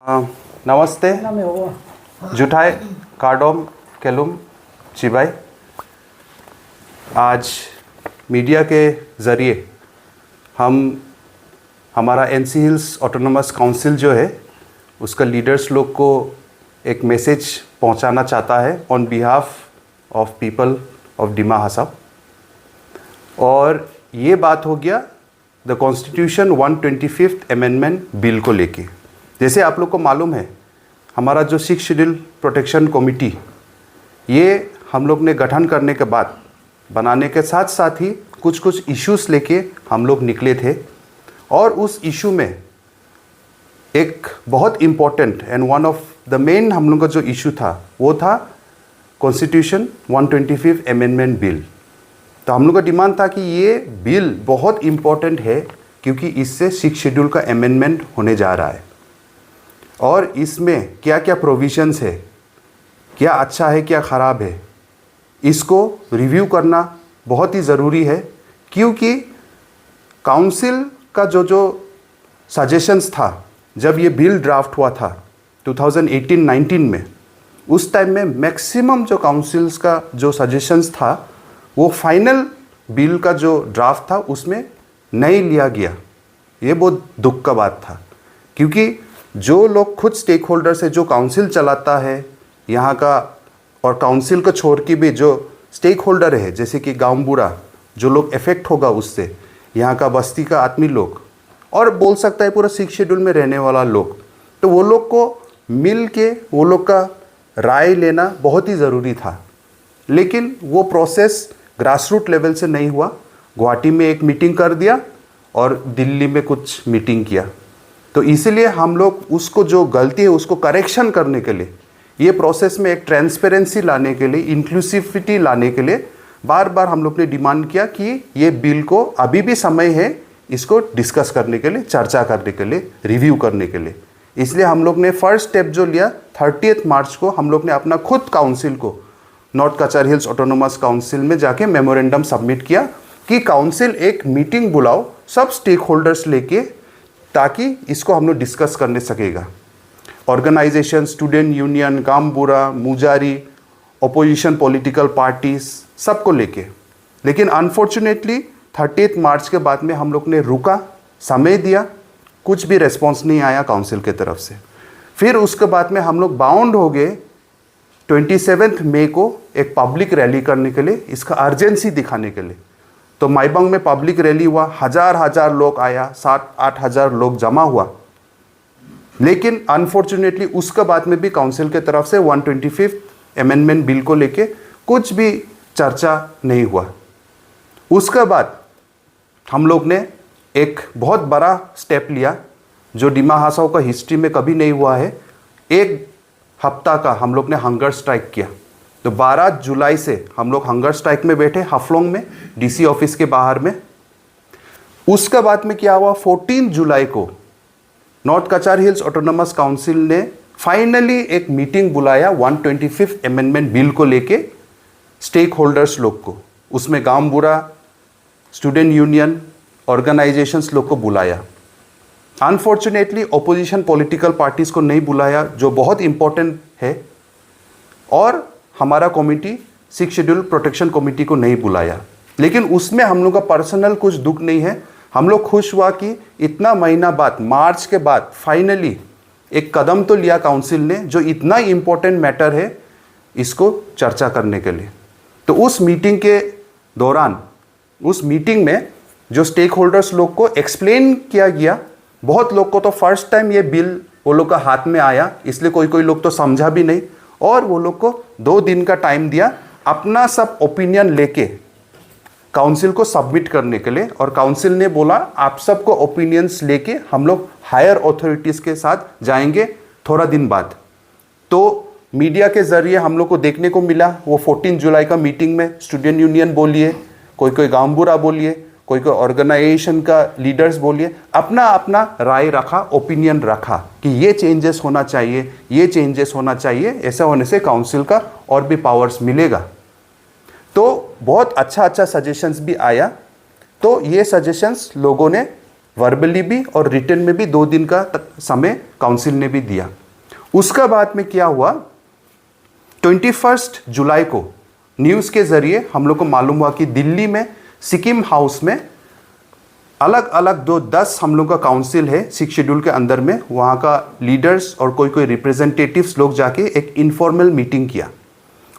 नमस्ते जुठाई कार्डोम केलुम चिबाई। आज मीडिया के ज़रिए हम हमारा एनसी हिल्स ऑटोनोमस काउंसिल जो है उसका लीडर्स लोग को एक मैसेज पहुंचाना चाहता है on behalf of people of Dima Hasao. और ये बात हो गया the constitution 125th amendment bill को लेके। जैसे आप लोग को मालूम है हमारा जो 6 शेड्यूल प्रोटेक्शन कमेटी ये हम लोग ने गठन करने के बाद बनाने के साथ साथ ही कुछ इश्यूज लेके हम लोग निकले थे। और उस इशू में एक बहुत important and one of the main हम लोग का जो इशू था वो था कॉन्स्टिट्यूशन 125th अमेंडमेंट बिल। तो हम लोग का डिमांड था कि ये बिल बहुत इम्पोर्टेंट है क्योंकि इससे 6 शेड्यूल का अमेंडमेंट होने जा रहा है और इसमें क्या क्या प्रोविजंस है, क्या अच्छा है क्या ख़राब है, इसको रिव्यू करना बहुत ही ज़रूरी है। क्योंकि काउंसिल का जो सजेशंस था जब ये बिल ड्राफ्ट हुआ था 2018-19 में, उस टाइम में मैक्सिमम जो काउंसिल्स का जो सजेशंस था वो फाइनल बिल का जो ड्राफ्ट था उसमें नहीं लिया गया। ये बहुत दुख का बात था क्योंकि जो लोग खुद स्टेक होल्डर से जो काउंसिल चलाता है यहाँ का और काउंसिल को छोड़ के भी जो स्टेक होल्डर है जैसे कि गाँव बूढ़ा जो लोग इफेक्ट होगा उससे, यहाँ का बस्ती का आदमी लोग और बोल सकता है पूरा 6 शेड्यूल में रहने वाला लोग, तो वो लोग को मिल के वो लोग का राय लेना बहुत ही ज़रूरी था। लेकिन वो प्रोसेस ग्रासरूट लेवल से नहीं हुआ। गुवाहाटी में एक मीटिंग कर दिया और दिल्ली में कुछ मीटिंग किया। तो इसीलिए हम लोग उसको जो गलती है उसको करेक्शन करने के लिए, ये प्रोसेस में एक ट्रांसपेरेंसी लाने के लिए, इंक्लूसिविटी लाने के लिए बार बार हम लोग ने डिमांड किया कि ये बिल को अभी भी समय है इसको डिस्कस करने के लिए, चर्चा करने के लिए, रिव्यू करने के लिए। इसलिए हम लोग ने फर्स्ट स्टेप जो लिया 30 मार्च को हम लोग ने अपना खुद काउंसिल को नॉर्थ कचार हिल्स ऑटोनोमस काउंसिल में जाके मेमोरेंडम सबमिट किया कि काउंसिल एक मीटिंग बुलाओ सब स्टेक होल्डर्स लेके ताकि इसको हम लोग डिस्कस करने सकेगा। ऑर्गेनाइजेशन, स्टूडेंट यूनियन, गाम बुरा, मुजारी, अपोजिशन पॉलिटिकल पार्टीज सबको लेके। लेकिन अनफॉर्चुनेटली 30 मार्च के बाद में हम लोग ने रुका, समय दिया, कुछ भी रेस्पॉन्स नहीं आया काउंसिल के तरफ से। फिर उसके बाद में हम लोग बाउंड हो गए 27 मई को एक पब्लिक रैली करने के लिए, इसका अर्जेंसी दिखाने के लिए। तो माईबंग में पब्लिक रैली हुआ, हजार लोग आया, 7-8 हज़ार लोग जमा हुआ। लेकिन अनफॉर्चुनेटली उसके बाद में भी काउंसिल के तरफ से 125th अमेंडमेंट बिल को लेके कुछ भी चर्चा नहीं हुआ। उसके बाद हम लोग ने एक बहुत बड़ा स्टेप लिया जो डिमा हसाओ का हिस्ट्री में कभी नहीं हुआ है। एक हफ्ता का हम लोग ने हंगर स्ट्राइक किया। तो 12 जुलाई से हम लोग हंगर स्ट्राइक में बैठे हफलोंग में, डीसी ऑफिस के बाहर में। उसके बाद में क्या हुआ, 14 जुलाई को नॉर्थ कचार हिल्स ऑटोनोमस काउंसिल ने फाइनली एक मीटिंग बुलाया 125th अमेंडमेंट बिल को लेके स्टेक होल्डर्स लोग को। उसमें गांव बुरा, स्टूडेंट यूनियन, ऑर्गेनाइजेशंस लोग को बुलाया। अनफॉर्चुनेटली ओपोजिशन पॉलिटिकल पार्टीज़ को नहीं बुलाया जो बहुत इम्पोर्टेंट है, और हमारा कमेटी 6 शेड्यूल प्रोटेक्शन कमेटी को नहीं बुलाया। लेकिन उसमें हम लोग का पर्सनल कुछ दुख नहीं है। हम लोग खुश हुआ कि इतना महीना बाद, मार्च के बाद फाइनली एक कदम तो लिया काउंसिल ने जो इतना इम्पोर्टेंट मैटर है इसको चर्चा करने के लिए। तो उस मीटिंग के दौरान, उस मीटिंग में जो स्टेक होल्डर्स लोग को एक्सप्लेन किया गया, बहुत लोग को तो फर्स्ट टाइम ये बिल वो लोग का हाथ में आया, इसलिए कोई लोग तो समझा भी नहीं, और वो लोग को 2 दिन का टाइम दिया अपना सब ओपिनियन लेके काउंसिल को सबमिट करने के लिए। और काउंसिल ने बोला आप सबको ओपिनियंस लेके हम लोग हायर अथॉरिटीज़ के साथ जाएंगे थोड़ा दिन बाद। तो मीडिया के ज़रिए हम लोग को देखने को मिला वो 14 जुलाई का मीटिंग में स्टूडेंट यूनियन बोलिए, कोई गाँव बुरा बोलिए, कोई ऑर्गेनाइजेशन का लीडर्स बोलिए, अपना अपना राय रखा, ओपिनियन रखा कि ये चेंजेस होना चाहिए, ये चेंजेस होना चाहिए। ऐसा होने से काउंसिल का और भी पावर्स मिलेगा। तो बहुत अच्छा सजेशंस भी आया। तो ये सजेशंस लोगों ने वर्बली भी और रिटन में भी 2 दिन का समय काउंसिल ने भी दिया। उसका बाद में क्या हुआ, 21 जुलाई को न्यूज़ के ज़रिए हम लोग को मालूम हुआ कि दिल्ली में सिक्किम हाउस में अलग अलग 10 हम लोग का काउंसिल है 6 शेड्यूल के अंदर में, वहाँ का लीडर्स और कोई रिप्रेजेंटेटिव्स लोग जाके एक इनफॉर्मल मीटिंग किया।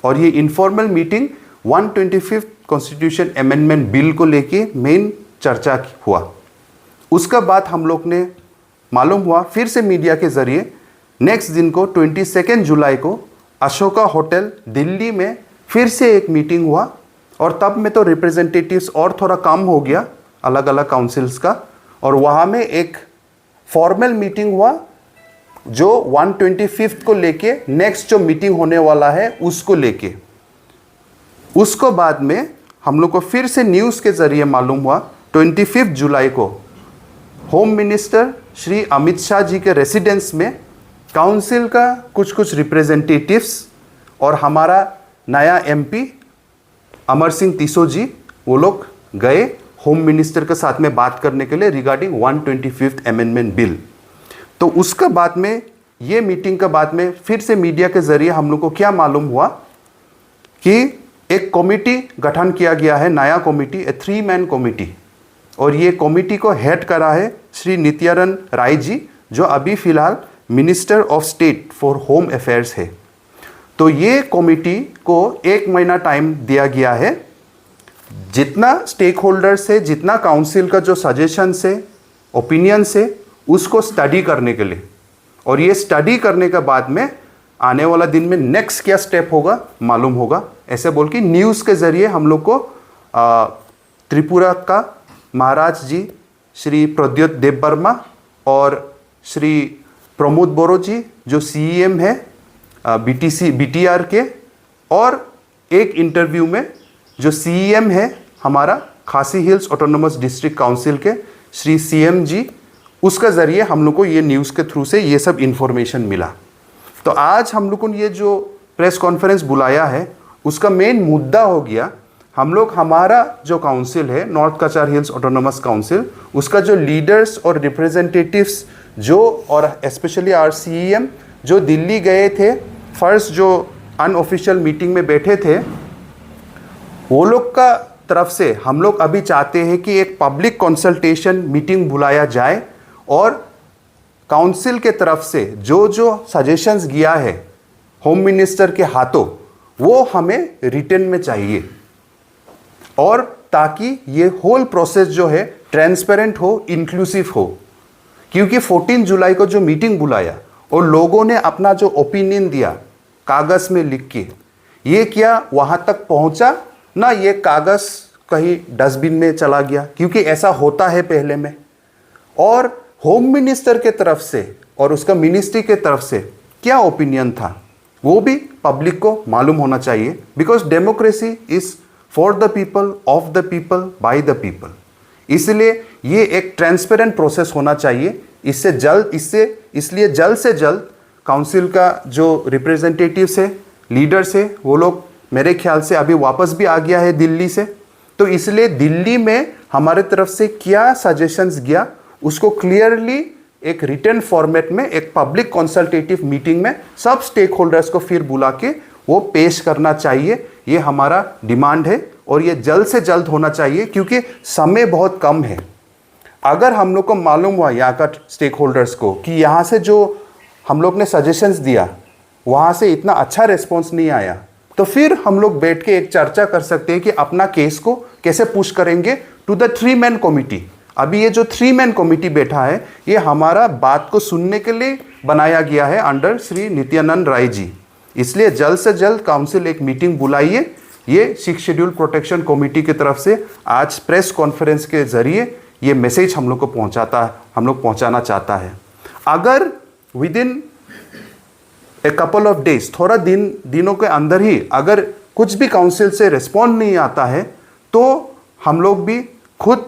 और ये informal meeting 125 constitution amendment bill को लेके मेन चर्चा हुआ। उसका बाद हम लोग ने मालूम हुआ फिर से मीडिया के ज़रिए नेक्स्ट दिन को 22 जुलाई को अशोका होटल दिल्ली में फिर से एक मीटिंग हुआ। और तब में तो रिप्रेजेंटेटिव्स और थोड़ा कम हो गया अलग अलग काउंसिल्स का, और वहाँ में एक फॉर्मल मीटिंग हुआ जो 125 को लेके नेक्स्ट जो मीटिंग होने वाला है उसको लेके। उसको बाद में हम लोग को फिर से न्यूज़ के ज़रिए मालूम हुआ 25 जुलाई को होम मिनिस्टर श्री अमित शाह जी के रेसिडेंस में काउंसिल का कुछ रिप्रेजेंटेटिव्स और हमारा नया एमपी अमर सिंह तीसो जी वो लोग गए होम मिनिस्टर के साथ में बात करने के लिए रिगार्डिंग 125th अमेंडमेंट बिल। तो उसका बाद में ये मीटिंग के बाद में फिर से मीडिया के ज़रिए हम लोग को क्या मालूम हुआ कि एक कमेटी गठन किया गया है, नया कमेटी, 3 मैन कमेटी, और ये कमेटी को हेड करा है श्री नित्यानंद राय जी जो अभी फ़िलहाल minister of state for home affairs है। तो ये कमेटी को 1 महीना टाइम दिया गया है, जितना स्टेक होल्डर्स है, जितना काउंसिल का जो सजेशंस है, ओपिनियंस है, उसको स्टडी करने के लिए। और ये स्टडी करने के बाद में आने वाला दिन में नेक्स्ट क्या स्टेप होगा मालूम होगा, ऐसे बोल के न्यूज़ के ज़रिए हम लोग को त्रिपुरा का महाराज जी श्री प्रद्योत देबबर्मा और श्री प्रमोद बोरो जी जो CEM है BTR के, और एक इंटरव्यू में जो CEM है हमारा खासी हिल्स ऑटोनोमस डिस्ट्रिक्ट काउंसिल के श्री CM जी, उसका ज़रिए हम लोग को ये न्यूज़ के थ्रू से ये सब इन्फॉर्मेशन मिला। तो आज हम लोग को ये जो प्रेस कॉन्फ्रेंस बुलाया है उसका मेन मुद्दा हो गया, हम लोग हमारा जो काउंसिल है नॉर्थ कचार हिल्स ऑटोनोमस काउंसिल, उसका जो लीडर्स और रिप्रेजेंटेटिव्स जो और स्पेशली आर CEM जो दिल्ली गए थे फर्स्ट जो अनऑफिशियल मीटिंग में बैठे थे, वो लोग का तरफ से हम लोग अभी चाहते हैं कि एक पब्लिक कंसल्टेशन मीटिंग बुलाया जाए और काउंसिल के तरफ से जो जो सजेशंस गया है होम मिनिस्टर के हाथों वो हमें रिटन में चाहिए, और ताकि ये होल प्रोसेस जो है ट्रांसपेरेंट हो, इंक्लूसिव हो। क्योंकि 14 जुलाई को जो मीटिंग बुलाया और लोगों ने अपना जो ओपिनियन दिया कागज़ में लिख के, ये क्या वहाँ तक पहुँचा ना, ये कागज़ कहीं डस्टबिन में चला गया, क्योंकि ऐसा होता है पहले में। और होम मिनिस्टर के तरफ से और उसका मिनिस्ट्री के तरफ से क्या ओपिनियन था वो भी पब्लिक को मालूम होना चाहिए, because democracy is for the people, of the people, by the people. इसलिए ये एक ट्रांसपेरेंट प्रोसेस होना चाहिए। इसलिए जल्द से जल्द काउंसिल का जो रिप्रेजेंटेटिव्स है, लीडर्स है, वो लोग मेरे ख्याल से अभी वापस भी आ गया है दिल्ली से, तो इसलिए दिल्ली में हमारे तरफ से क्या सजेशंस गया उसको क्लियरली एक रिटन फॉर्मेट में एक पब्लिक कंसल्टेटिव मीटिंग में सब स्टेक होल्डर्स को फिर बुला के वो पेश करना चाहिए। ये हमारा डिमांड है और ये जल्द से जल्द होना चाहिए, क्योंकि समय बहुत कम है। अगर हम लोग को मालूम हुआ यहाँ का स्टेक होल्डर्स को कि यहाँ से जो हम लोग ने सजेशंस दिया वहाँ से इतना अच्छा रिस्पॉन्स नहीं आया, तो फिर हम लोग बैठ के एक चर्चा कर सकते हैं कि अपना केस को कैसे पुश करेंगे टू द 3 मैन कमिटी। अभी ये जो 3 मैन कमिटी बैठा है ये हमारा बात को सुनने के लिए बनाया गया है अंडर श्री नित्यानंद राय जी। इसलिए जल्द से जल्द काउंसिल एक मीटिंग बुलाइए। ये 6 शेड्यूल प्रोटेक्शन कमेटी की तरफ से आज प्रेस कॉन्फ्रेंस के ज़रिए ये मैसेज हम लोग को पहुंचाना चाहता है। अगर with in a couple of days, थोड़ा दिनों के अंदर ही अगर कुछ भी काउंसिल से रिस्पॉन्ड नहीं आता है, तो हम लोग भी खुद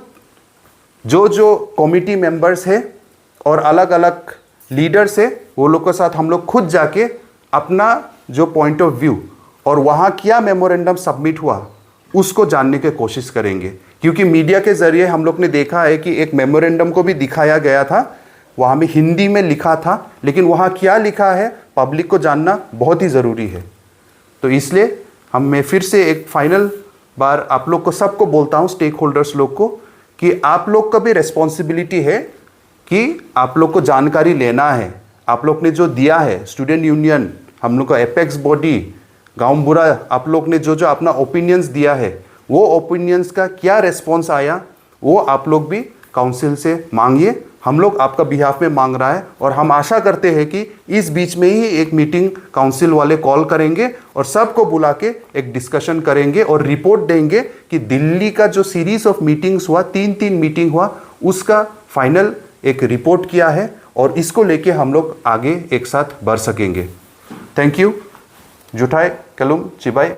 जो कमेटी मेंबर्स है और अलग अलग लीडर्स है वो लोग के साथ हम लोग खुद जाके अपना जो पॉइंट ऑफ व्यू और वहाँ क्या मेमोरेंडम सबमिट हुआ उसको जानने की कोशिश करेंगे। क्योंकि मीडिया के ज़रिए हम लोग ने देखा है कि एक मेमोरेंडम को भी दिखाया गया था, वहाँ में हिंदी में लिखा था, लेकिन वहाँ क्या लिखा है पब्लिक को जानना बहुत ही ज़रूरी है। तो इसलिए मैं फिर से एक फाइनल बार आप लोग को सबको बोलता हूँ, स्टेक होल्डर्स लोग को, कि आप लोग का भी रिस्पॉन्सिबिलिटी है कि आप लोग को जानकारी लेना है। आप लोग ने जो दिया है, स्टूडेंट यूनियन, हम लोग का एपेक्स बॉडी, गांव बुरा, आप लोग ने जो अपना ओपिनियंस दिया है, वो ओपिनियंस का क्या रिस्पॉन्स आया वो आप लोग भी काउंसिल से मांगिए। हम लोग आपका बिहाफ में मांग रहा है और हम आशा करते हैं कि इस बीच में ही एक मीटिंग काउंसिल वाले कॉल करेंगे और सबको बुला के एक डिस्कशन करेंगे और रिपोर्ट देंगे कि दिल्ली का जो सीरीज ऑफ मीटिंग्स हुआ, 3 मीटिंग हुआ, उसका फाइनल एक रिपोर्ट किया है और इसको लेके हम लोग आगे एक साथ बढ़ सकेंगे। Thank you. जुटाई कलुम चिबाई।